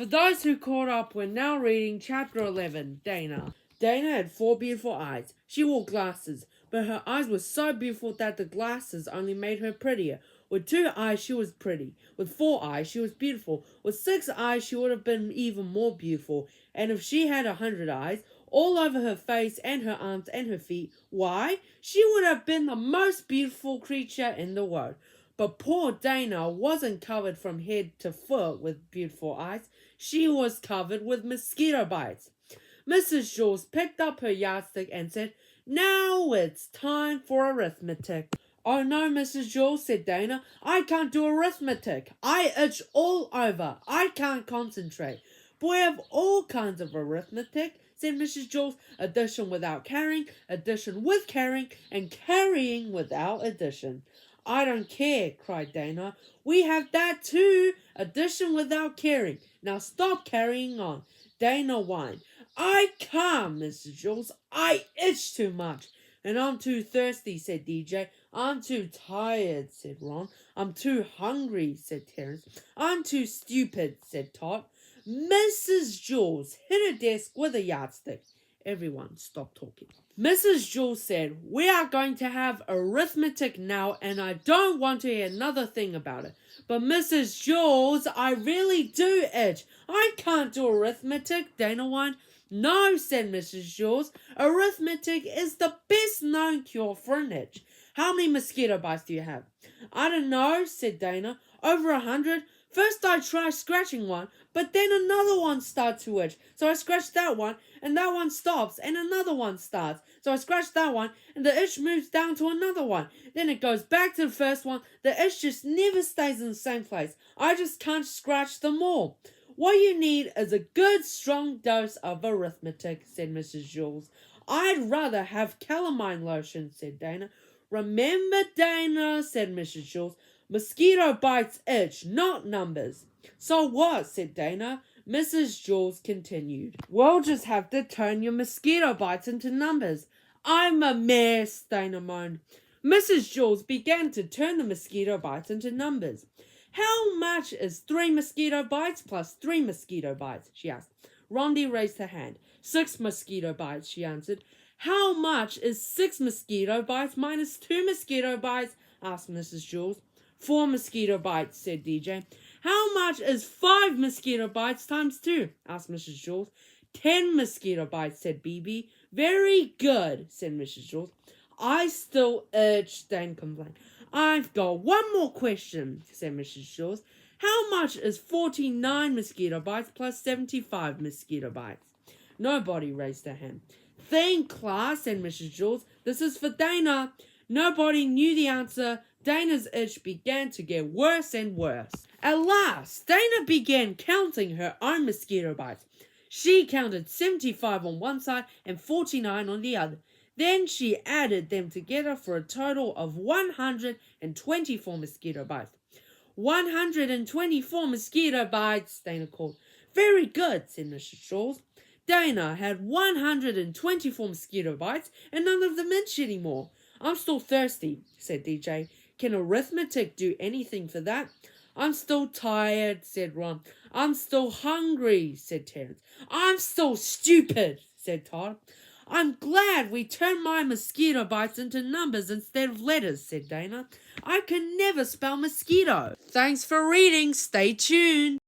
For those who caught up, we're now reading Chapter 11, Dana. Dana had 4 beautiful eyes. She wore glasses, but her eyes were so beautiful that the glasses only made her prettier. With 2 eyes, she was pretty. With 4 eyes, she was beautiful. With 6 eyes, she would have been even more beautiful. And if she had 100 eyes, all over her face and her arms and her feet, why, she would have been the most beautiful creature in the world. But poor Dana wasn't covered from head to foot with beautiful eyes. She was covered with mosquito bites. Mrs. Jules picked up her yardstick and said, "Now it's time for arithmetic." "Oh no, Mrs. Jules," said Dana. "I can't do arithmetic. I itch all over. I can't concentrate." "But we have all kinds of arithmetic," said Mrs. Jules. "Addition without carrying, addition with carrying, and carrying without addition." "I don't care," cried Dana. "We have that too. Addition without carrying. Now stop carrying on." Dana whined. "I can't, Mrs. Jules. I itch too much." "And I'm too thirsty," said DJ. "I'm too tired," said Ron. "I'm too hungry," said Terence. "I'm too stupid," said Todd. Mrs. Jules hit her desk with a yardstick. Everyone stopped talking. Mrs. Jules said, "We are going to have arithmetic now, and I don't want to hear another thing about it." "But Mrs. Jules, I really do itch. I can't do arithmetic," Dana whined. "No," said Mrs. Jules. "Arithmetic is the best known cure for an itch. How many mosquito bites do you have?" "I don't know," said Dana. "Over 100. First I tried scratching one, but then another one started to itch. So I scratched that one, and that one stops, and another one starts. So I scratch that one, and the itch moves down to another one. Then it goes back to the first one. The itch just never stays in the same place. I just can't scratch them all." "What you need is a good strong dose of arithmetic," said Mrs. Jules. "I'd rather have calamine lotion," said Dana. "Remember, Dana," said Mrs. Jules, "mosquito bites itch, not numbers." "So what?" said Dana. Mrs. Jules continued. "We'll just have to turn your mosquito bites into numbers." "I'm a mess," Dana moaned. Mrs. Jules began to turn the mosquito bites into numbers. "How much is 3 mosquito bites plus 3 mosquito bites?" she asked. Rondi raised her hand. 6 mosquito bites, she answered. "How much is 6 mosquito bites minus 2 mosquito bites?" asked Mrs. Jules. 4 mosquito bites, said DJ. "How much is 5 mosquito bites times 2? asked Mrs. Jules. 10 mosquito bites, said BB. "Very good," said Mrs. Jules. "I still itch," Dan complained. "I've got one more question," said Mrs. Jules. "How much is 49 mosquito bites plus 75 mosquito bites?" Nobody raised their hand. "Think, class," said Mrs. Jules. "This is for Dana." Nobody knew the answer. Dana's itch began to get worse and worse. At last, Dana began counting her own mosquito bites. She counted 75 on one side and 49 on the other. Then she added them together for a total of 124 mosquito bites. 124 mosquito bites, Dana called. "Very good," said Mrs. Jules. Dana had 124 mosquito bites and none of them itched anymore. "I'm still thirsty," said DJ. "Can arithmetic do anything for that?" "I'm still tired," said Ron. "I'm still hungry," said Terence. "I'm still stupid," said Todd. "I'm glad we turned my mosquito bites into numbers instead of letters," said Dana. "I could never spell mosquito." Thanks for reading. Stay tuned.